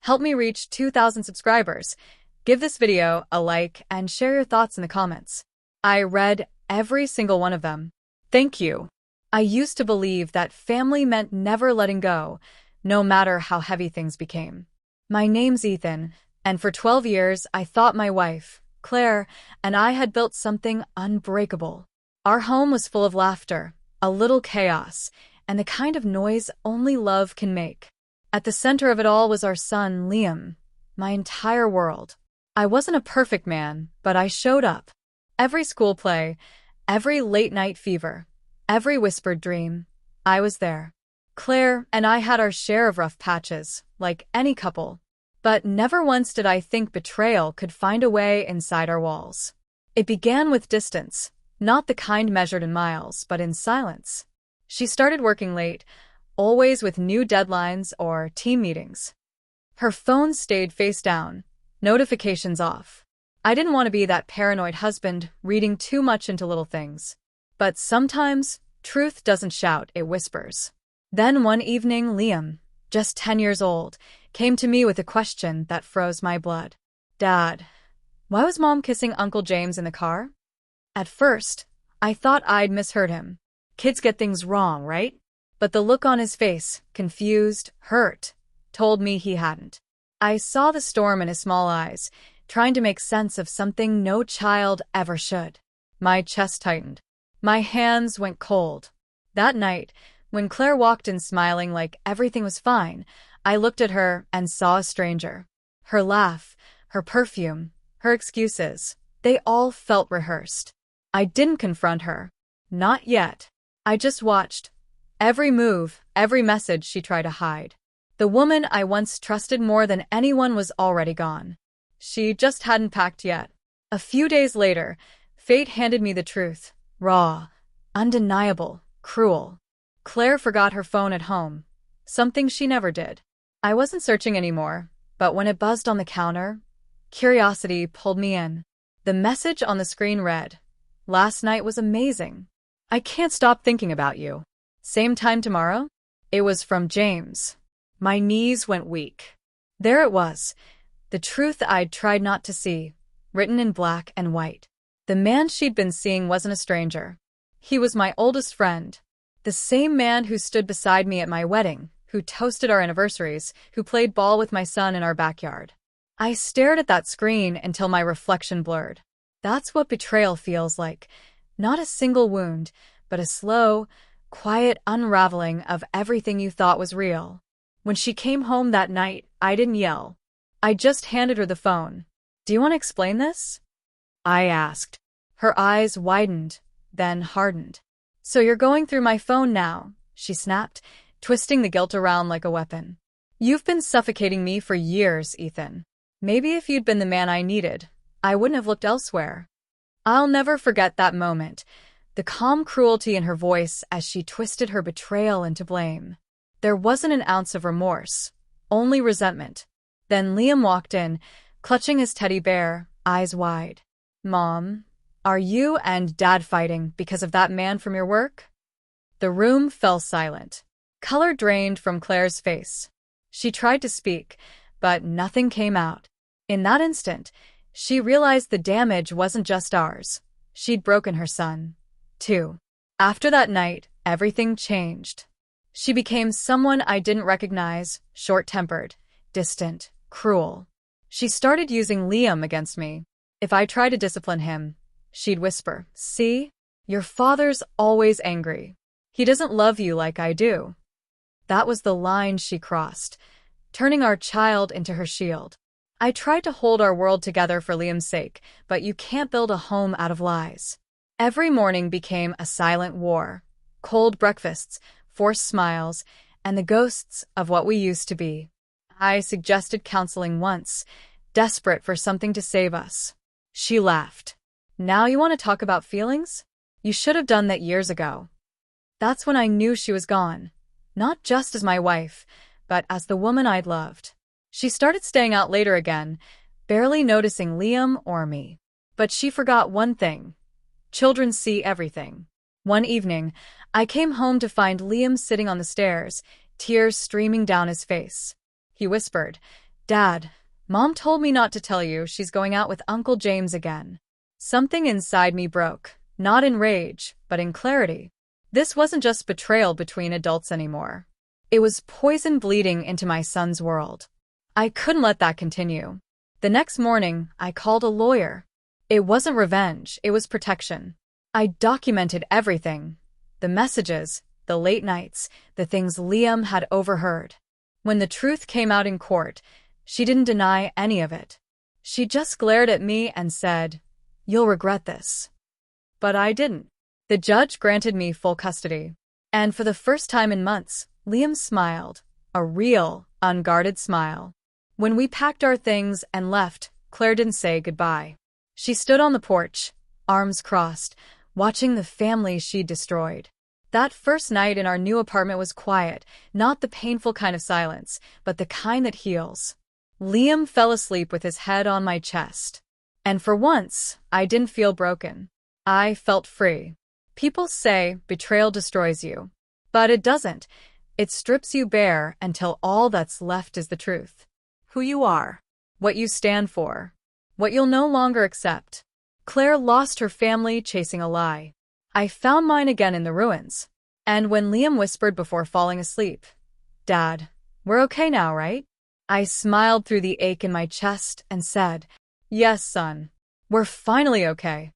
Help me reach 2,000 subscribers. Give this video a like and share your thoughts in the comments. I read every single one of them. Thank you. I used to believe that family meant never letting go, no matter how heavy things became. My name's Ethan, and for 12 years I thought my wife, Claire, and I had built something unbreakable. Our home was full of laughter, a little chaos, and the kind of noise only love can make. At the center of it all was our son, Liam, my entire world. I wasn't a perfect man, but I showed up. Every school play, every late-night fever, every whispered dream, I was there. Claire and I had our share of rough patches, like any couple. But never once did I think betrayal could find a way inside our walls. It began with distance, not the kind measured in miles, but in silence. She started working late, always with new deadlines or team meetings. Her phone stayed face down, notifications off. I didn't want to be that paranoid husband reading too much into little things. But sometimes, truth doesn't shout, it whispers. Then one evening, Liam, just 10 years old, came to me with a question that froze my blood. Dad, why was Mom kissing Uncle James in the car? At first, I thought I'd misheard him. Kids get things wrong, right? But the look on his face, confused, hurt, told me he hadn't. I saw the storm in his small eyes, trying to make sense of something no child ever should. My chest tightened. My hands went cold. That night, when Claire walked in smiling like everything was fine, I looked at her and saw a stranger. Her laugh, her perfume, her excuses, they all felt rehearsed. I didn't confront her. Not yet. I just watched. Every move, every message she tried to hide. The woman I once trusted more than anyone was already gone. She just hadn't packed yet. A few days later, fate handed me the truth. Raw, undeniable, cruel. Claire forgot her phone at home. Something she never did. I wasn't searching anymore, but when it buzzed on the counter, curiosity pulled me in. The message on the screen read, "Last night was amazing. I can't stop thinking about you. Same time tomorrow?" It was from James. My knees went weak. There it was, the truth I'd tried not to see, written in black and white. The man she'd been seeing wasn't a stranger. He was my oldest friend. The same man who stood beside me at my wedding, who toasted our anniversaries, who played ball with my son in our backyard. I stared at that screen until my reflection blurred. That's what betrayal feels like. Not a single wound, but a slow, quiet unraveling of everything you thought was real. When she came home that night, I didn't yell. I just handed her the phone. "Do you want to explain this?" I asked. Her eyes widened, then hardened. "So you're going through my phone now," she snapped, twisting the guilt around like a weapon. "You've been suffocating me for years, Ethan. Maybe if you'd been the man I needed, I wouldn't have looked elsewhere." I'll never forget that moment, the calm cruelty in her voice as she twisted her betrayal into blame. There wasn't an ounce of remorse, only resentment. Then Liam walked in, clutching his teddy bear, eyes wide. "Mom, are you and Dad fighting because of that man from your work?" The room fell silent. Color drained from Claire's face. She tried to speak, but nothing came out. In that instant, she realized the damage wasn't just ours. She'd broken her son, too. After that night, everything changed. She became someone I didn't recognize, short-tempered, distant, cruel. She started using Liam against me. If I tried to discipline him, she'd whisper, "See? Your father's always angry. He doesn't love you like I do." That was the line she crossed, turning our child into her shield. I tried to hold our world together for Liam's sake, but you can't build a home out of lies. Every morning became a silent war. Cold breakfasts, forced smiles, and the ghosts of what we used to be. I suggested counseling once, desperate for something to save us. She laughed. "Now you want to talk about feelings? You should have done that years ago." That's when I knew she was gone. Not just as my wife, but as the woman I'd loved. She started staying out later again, barely noticing Liam or me. But she forgot one thing. Children see everything. One evening, I came home to find Liam sitting on the stairs, tears streaming down his face. He whispered, Dad, Mom told me not to tell you she's going out with Uncle James again. Something inside me broke, not in rage, but in clarity. This wasn't just betrayal between adults anymore. It was poison bleeding into my son's world. I couldn't let that continue. The next morning, I called a lawyer. It wasn't revenge, it was protection. I documented everything. The messages, the late nights, the things Liam had overheard. When the truth came out in court, she didn't deny any of it. She just glared at me and said, "You'll regret this." But I didn't. The judge granted me full custody. And for the first time in months, Liam smiled. A real, unguarded smile. When we packed our things and left, Claire didn't say goodbye. She stood on the porch, arms crossed, watching the family she'd destroyed. That first night in our new apartment was quiet, not the painful kind of silence, but the kind that heals. Liam fell asleep with his head on my chest. And for once, I didn't feel broken. I felt free. People say betrayal destroys you. But it doesn't. It strips you bare until all that's left is the truth. Who you are. What you stand for. What you'll no longer accept. Claire lost her family chasing a lie. I found mine again in the ruins. And when Liam whispered before falling asleep, "Dad, we're okay now, right?" I smiled through the ache in my chest and said, "Yes, son. We're finally okay."